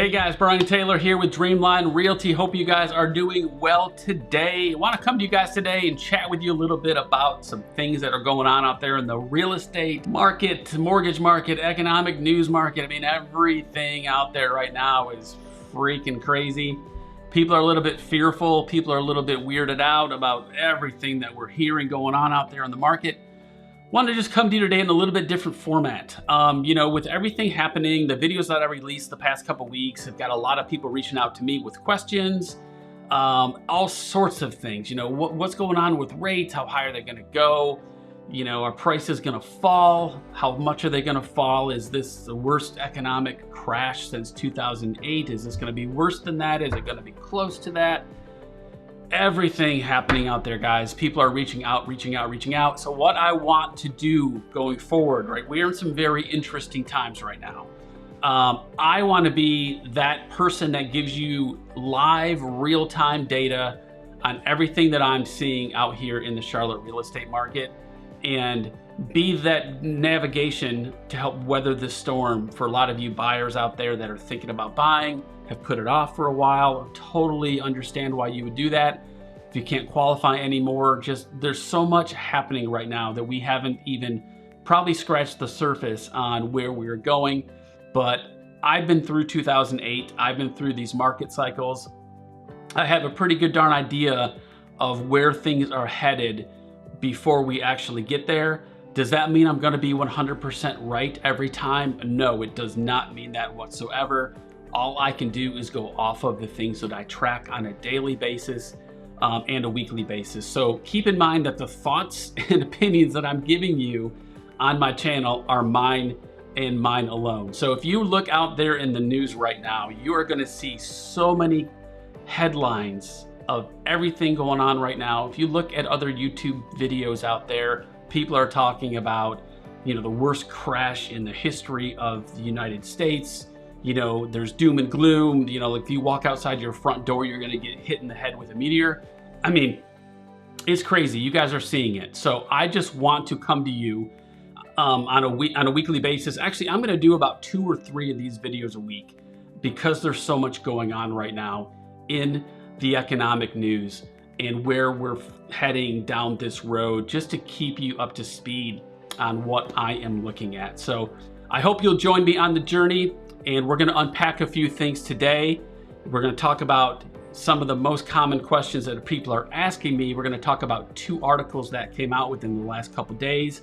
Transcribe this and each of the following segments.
Hey guys, Brian Taylor here with Dreamline Realty. Hope you guys are doing well today. I want to come to you guys today and chat with you a little bit about some things that are going on out there in the real estate market, mortgage market, economic news market. I mean, everything out there right now is freaking crazy. People are a little bit fearful. People are a little bit weirded out about everything that we're hearing going on out there in the market. Wanted to just come to you today in a little bit different format. With everything happening, the videos that I released the past couple weeks have got a lot of people reaching out to me with questions, all sorts of things. What's going on with rates? How high are they going to go? Are prices going to fall? How much are they going to fall? Is this the worst economic crash since 2008? Is this going to be worse than that? Is it going to be close to that? Everything happening out there, guys. People are reaching out. So what I want to do going forward, right? We're in some very interesting times right now. I want to be that person that gives you live, real-time data on everything that I'm seeing out here in the Charlotte real estate market and be that navigation to help weather the storm for a lot of you buyers out there that are thinking about buying, have put it off for a while. Totally understand why you would do that. If you can't qualify anymore, there's so much happening right now that we haven't even probably scratched the surface on where we're going. But I've been through 2008. I've been through these market cycles. I have a pretty good darn idea of where things are headed before we actually get there. Does that mean I'm going to be 100% right every time? No, it does not mean that whatsoever. All I can do is go off of the things that I track on a daily basis and a weekly basis. So keep in mind that the thoughts and opinions that I'm giving you on my channel are mine and mine alone. So if you look out there in the news right now, you are going to see so many headlines of everything going on right now. If you look at other YouTube videos out there, people are talking about, the worst crash in the history of the United States. There's doom and gloom. If you walk outside your front door, you're going to get hit in the head with a meteor. I mean, it's crazy. You guys are seeing it. So I just want to come to you on a weekly basis. Actually, I'm going to do about 2 or 3 of these videos a week because there's so much going on right now in the economic news and where we're heading down this road, just to keep you up to speed on what I am looking at. So I hope you'll join me on the journey. And we're going to unpack a few things today. We're going to talk about some of the most common questions that people are asking me. We're going to talk about 2 articles that came out within the last couple days,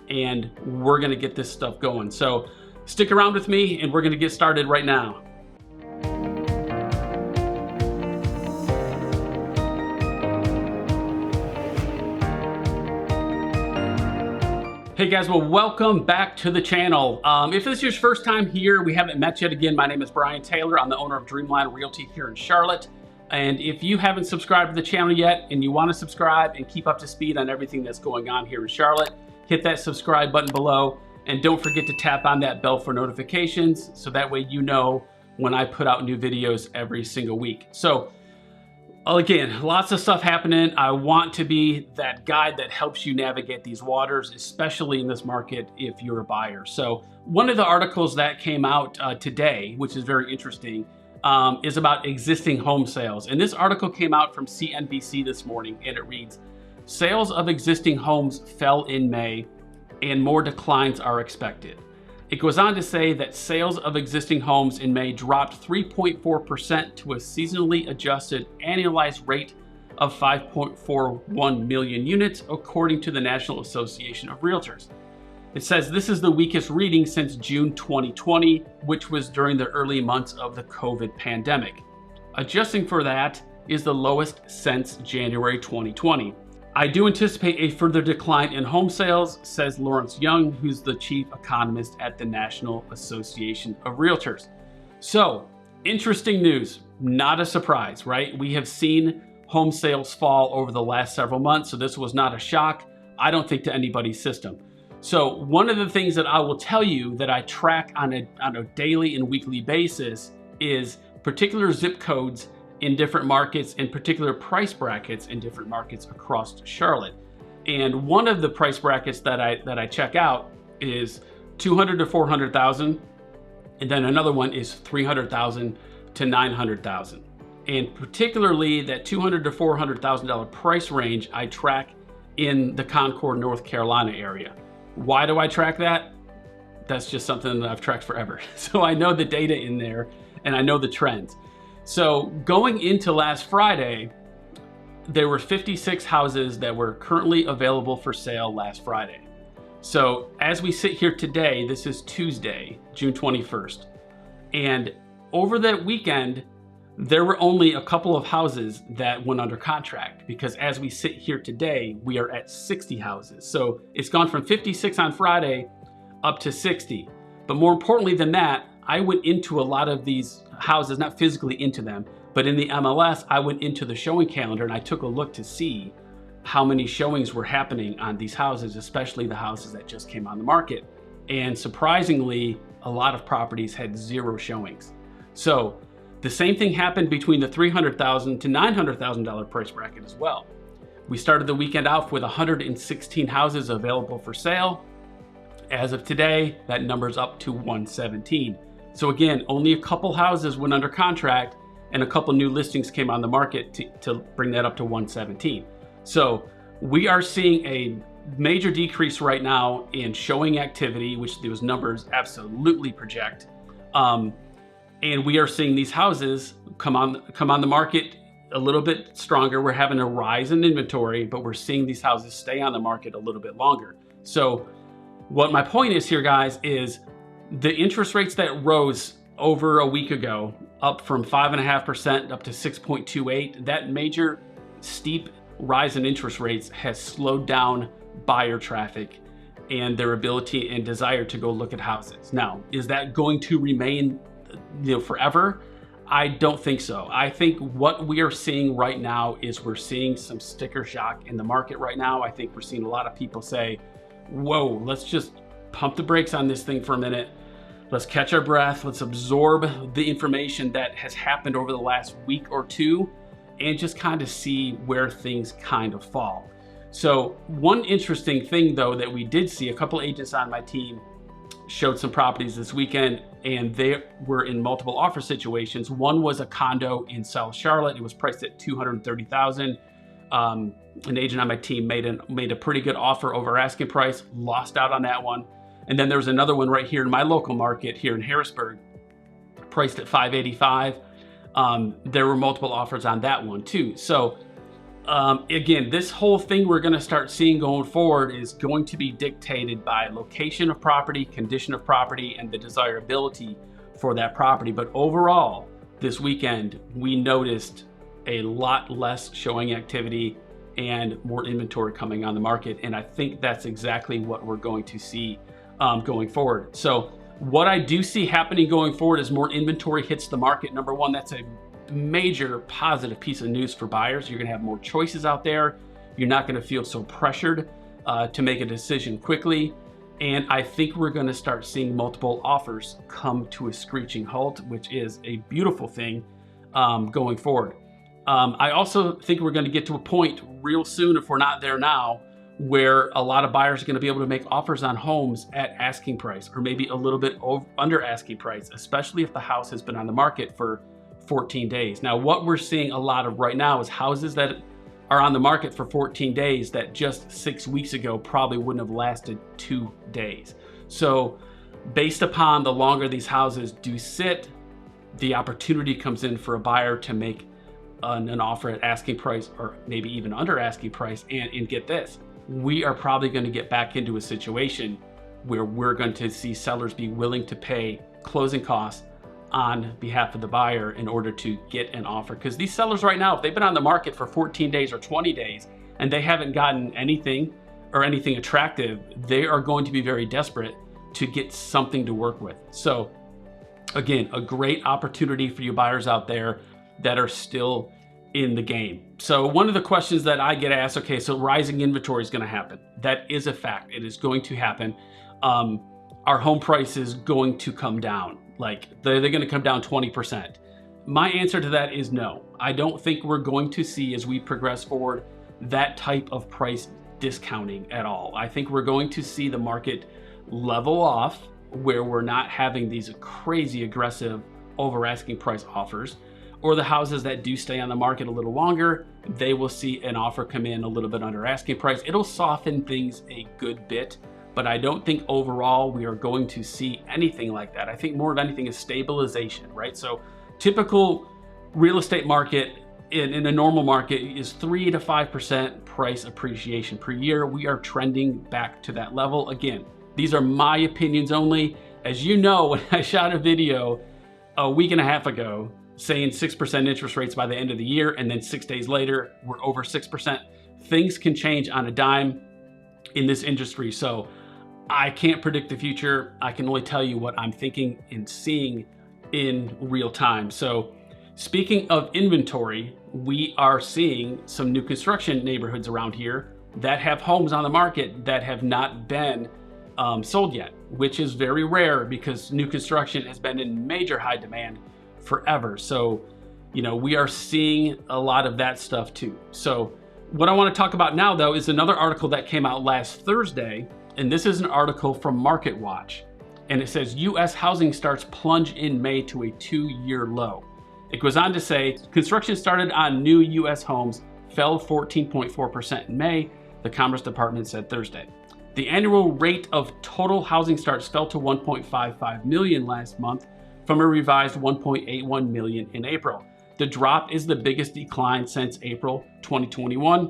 and we're going to get this stuff going. So stick around with me, and we're going to get started right now. Hey guys, well, welcome back to the channel. If this is your first time here, we haven't met yet. Again, my name is Brian Taylor. I'm the owner of Dreamline Realty here in Charlotte. And if you haven't subscribed to the channel yet and you want to subscribe and keep up to speed on everything that's going on here in Charlotte, hit that subscribe button below. And don't forget to tap on that bell for notifications so that way you know when I put out new videos every single week. So again, lots of stuff happening. I want to be that guide that helps you navigate these waters, especially in this market if you're a buyer. So one of the articles that came out today, which is very interesting, is about existing home sales. And this article came out from CNBC this morning, and it reads, "Sales of existing homes fell in May and more declines are expected." It goes on to say that sales of existing homes in May dropped 3.4% to a seasonally adjusted annualized rate of 5.41 million units, according to the National Association of Realtors. It says this is the weakest reading since June 2020, which was during the early months of the COVID pandemic. Adjusting for that is the lowest since January 2020. I do anticipate a further decline in home sales, says Lawrence Young, who's the chief economist at the National Association of Realtors. So, interesting news, not a surprise, right? We have seen home sales fall over the last several months, so this was not a shock, I don't think, to anybody's system. So one of the things that I will tell you that I track on a daily and weekly basis is particular zip codes in different markets and particular price brackets in different markets across Charlotte. And one of the price brackets that I check out is 200 to 400,000, And then another one is 300,000 to 900,000. And particularly that $200,000 to $400,000 price range, I track in the Concord, North Carolina area. Why do I track that? That's just something that I've tracked forever. So I know the data in there and I know the trends. So going into last Friday, there were 56 houses that were currently available for sale last Friday. So as we sit here today, this is Tuesday, June 21st. And over that weekend, there were only a couple of houses that went under contract, because as we sit here today, we are at 60 houses. So it's gone from 56 on Friday up to 60. But more importantly than that, I went into a lot of these houses, not physically into them, but in the MLS, I went into the showing calendar and I took a look to see how many showings were happening on these houses, especially the houses that just came on the market. And surprisingly, a lot of properties had 0 showings. So the same thing happened between the $300,000 to $900,000 price bracket as well. We started the weekend off with 116 houses available for sale. As of today, that number's up to 117. So again, only a couple houses went under contract and a couple new listings came on the market to bring that up to 117. So we are seeing a major decrease right now in showing activity, which those numbers absolutely project. And we are seeing these houses come on the market a little bit stronger. We're having a rise in inventory, but we're seeing these houses stay on the market a little bit longer. So what my point is here, guys, is the interest rates that rose over a week ago, up from 5.5% up to 6.28, that major steep rise in interest rates has slowed down buyer traffic and their ability and desire to go look at houses. Now, is that going to remain forever? I don't think so. I think what we are seeing right now is we're seeing some sticker shock in the market right now. I think we're seeing a lot of people say, whoa, let's just pump the brakes on this thing for a minute. Let's catch our breath. Let's absorb the information that has happened over the last week or two and just kind of see where things kind of fall. So one interesting thing though that we did see, a couple agents on my team showed some properties this weekend and they were in multiple offer situations. One was a condo in South Charlotte. It was priced at $230,000. An agent on my team made a pretty good offer over asking price, lost out on that one. And then there's another one right here in my local market here in Harrisburg, priced at $585,000. There were multiple offers on that one too. So again, this whole thing we're going to start seeing going forward is going to be dictated by location of property, condition of property, and the desirability for that property. But overall, this weekend, we noticed a lot less showing activity and more inventory coming on the market. And I think that's exactly what we're going to see going forward. So what I do see happening going forward is more inventory hits the market. Number one, that's a major positive piece of news for buyers. You're gonna have more choices out there. You're not gonna feel so pressured to make a decision quickly. And I think we're gonna start seeing multiple offers come to a screeching halt, which is a beautiful thing going forward. I also think we're gonna get to a point real soon, if we're not there now, where a lot of buyers are going to be able to make offers on homes at asking price or maybe a little bit under asking price, especially if the house has been on the market for 14 days. Now, what we're seeing a lot of right now is houses that are on the market for 14 days that just 6 weeks ago probably wouldn't have lasted 2 days. So based upon the longer these houses do sit, the opportunity comes in for a buyer to make an offer at asking price or maybe even under asking price. And get this, we are probably going to get back into a situation where we're going to see sellers be willing to pay closing costs on behalf of the buyer in order to get an offer. Because these sellers right now, if they've been on the market for 14 days or 20 days and they haven't gotten anything or anything attractive, they are going to be very desperate to get something to work with. So again, a great opportunity for you buyers out there that are still in the game. So one of the questions that I get asked, okay, so rising inventory is going to happen. That is a fact. It is going to happen. Our home price is going to come down. Like they're going to come down 20%. My answer to that is no. I don't think we're going to see, as we progress forward, that type of price discounting at all. I think we're going to see the market level off where we're not having these crazy aggressive over asking price offers, or the houses that do stay on the market a little longer, they will see an offer come in a little bit under asking price. It'll soften things a good bit, but I don't think overall we are going to see anything like that. I think more of anything is stabilization, right? So typical real estate market in a normal market is 3 to 5% price appreciation per year. We are trending back to that level. Again, these are my opinions only. As you know, when I shot a video a week and a half ago saying 6% interest rates by the end of the year, and then 6 days later, we're over 6%. Things can change on a dime in this industry. So I can't predict the future. I can only tell you what I'm thinking and seeing in real time. So speaking of inventory, we are seeing some new construction neighborhoods around here that have homes on the market that have not been sold yet, which is very rare because new construction has been in major high demand forever. So, you know, we are seeing a lot of that stuff too. So what I want to talk about now though is another article that came out last Thursday, and this is an article from Market Watch, and it says US housing starts plunge in May to a 2-year low. It goes on to say construction started on new US homes fell 14.4% in May, the Commerce Department said Thursday. The annual rate of total housing starts fell to 1.55 million last month from a revised 1.81 million in April. The drop is the biggest decline since April 2021.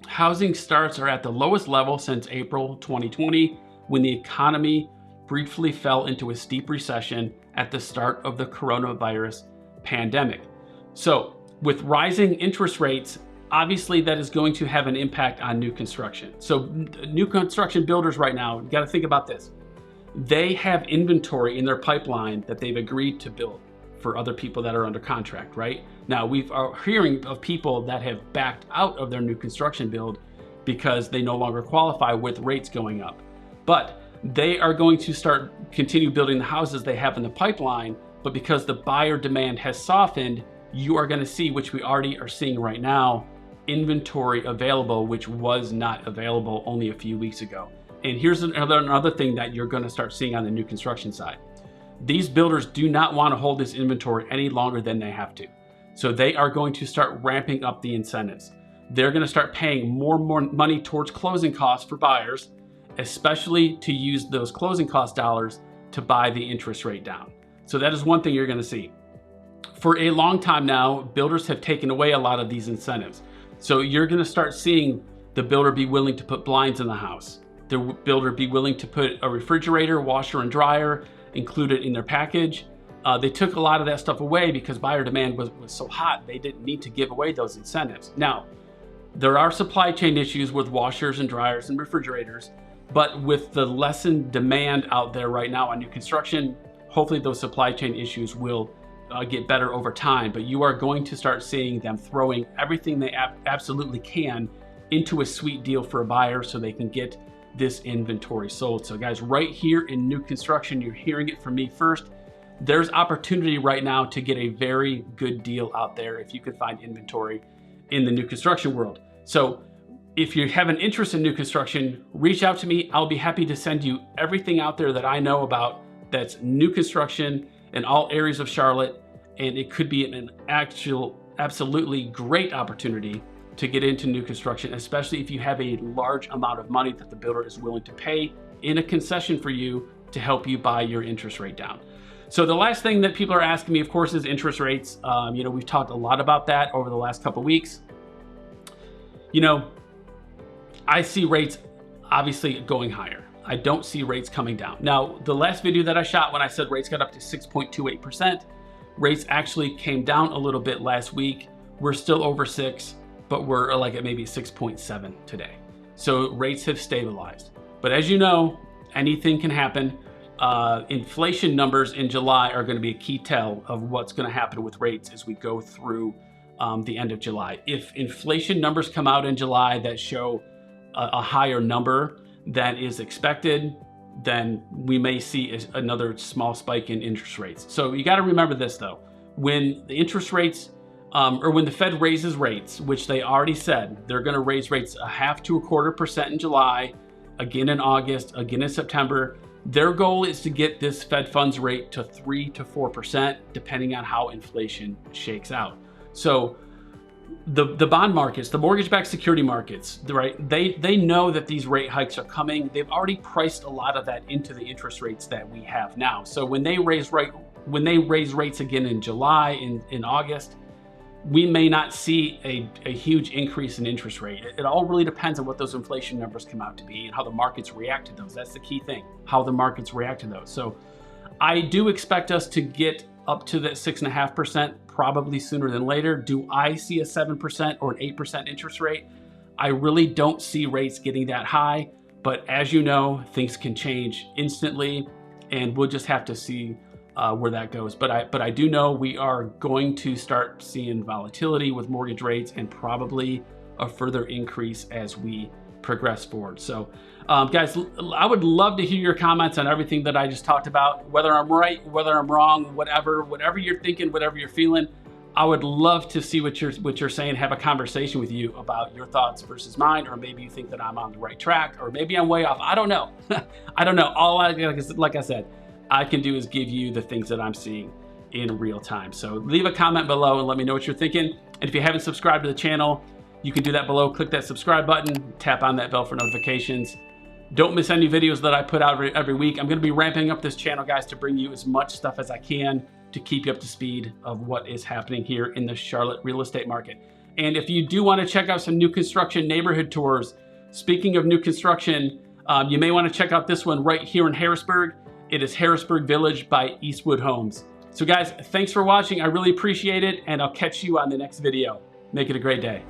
Housing starts are at the lowest level since April 2020, when the economy briefly fell into a steep recession at the start of the coronavirus pandemic. So with rising interest rates, obviously that is going to have an impact on new construction. So new construction builders right now, you got to think about this. They have inventory in their pipeline that they've agreed to build for other people that are under contract, right? Now we are hearing of people that have backed out of their new construction build because they no longer qualify with rates going up. But they are going to continue building the houses they have in the pipeline, but because the buyer demand has softened, you are going to see, which we already are seeing right now, inventory available, which was not available only a few weeks ago. And here's another thing that you're going to start seeing on the new construction side. These builders do not want to hold this inventory any longer than they have to. So they are going to start ramping up the incentives. They're going to start paying more money towards closing costs for buyers, especially to use those closing cost dollars to buy the interest rate down. So that is one thing you're going to see. For a long time now, builders have taken away a lot of these incentives. So you're going to start seeing the builder be willing to put blinds in the house. The builder be willing to put a refrigerator, washer and dryer included in their package. They took a lot of that stuff away because buyer demand was so hot, they didn't need to give away those incentives. Now, there are supply chain issues with washers and dryers and refrigerators, but with the lessened demand out there right now on new construction, hopefully those supply chain issues will get better over time. But you are going to start seeing them throwing everything they absolutely can into a sweet deal for a buyer so they can get this inventory sold. So guys, right here in new construction, you're hearing it from me first. There's opportunity right now to get a very good deal out there if you can find inventory in the new construction world. So if you have an interest in new construction, reach out to me. I'll be happy to send you everything out there that I know about that's new construction in all areas of Charlotte. And it could be an absolutely great opportunity to get into new construction, especially if you have a large amount of money that the builder is willing to pay in a concession for you to help you buy your interest rate down. So the last thing that people are asking me, of course, is interest rates. You know, we've talked a lot about that over the last couple of weeks. You know, I see rates obviously going higher. I don't see rates coming down. Now, the last video that I shot when I said rates got up to 6.28%, rates actually came down a little bit last week. We're still over 6, but we're like at maybe 6.7 today. So rates have stabilized. But as you know, anything can happen. Inflation numbers in July are going to be a key tell of what's going to happen with rates as we go through the end of July. If inflation numbers come out in July that show a higher number than is expected, then we may see another small spike in interest rates. So you got to remember this though, when the interest rates or when the Fed raises rates, which they already said, they're going to raise rates 0.5 to 0.25% in July, again in August, again in September. Their goal is to get this Fed funds rate to 3 to 4%, depending on how inflation shakes out. So the bond markets, the mortgage-backed security markets, right? They know that these rate hikes are coming. They've already priced a lot of that into the interest rates that we have now. So when they raise rates again in July, in August, we may not see a huge increase in interest rate. It all really depends on what those inflation numbers come out to be and how the markets react to those. That's the key thing, how the markets react to those. So I do expect us to get up to that 6.5%, probably sooner than later. Do I see a 7% or an 8% interest rate? I really don't see rates getting that high, but as you know, things can change instantly, and we'll just have to see where that goes. But I do know we are going to start seeing volatility with mortgage rates, and probably a further increase as we progress forward. So guys, I would love to hear your comments on everything that I just talked about, whether I'm right, whether I'm wrong, whatever you're thinking, whatever you're feeling. I would love to see what you're saying, have a conversation with you about your thoughts versus mine, or maybe you think that I'm on the right track, or maybe I'm way off. I don't know. I don't know. All like I said, I can do is give you the things that I'm seeing in real time. So leave a comment below and let me know what you're thinking. And if you haven't subscribed to the channel, you can do that below. Click that subscribe button, tap on that bell for notifications. Don't miss any videos that I put out every week. I'm gonna be ramping up this channel, guys, to bring you as much stuff as I can to keep you up to speed of what is happening here in the Charlotte real estate market. And if you do wanna check out some new construction neighborhood tours, speaking of new construction, you may wanna check out this one right here in Harrisburg. It is Harrisburg Village by Eastwood Homes. So guys, thanks for watching. I really appreciate it, and I'll catch you on the next video. Make it a great day.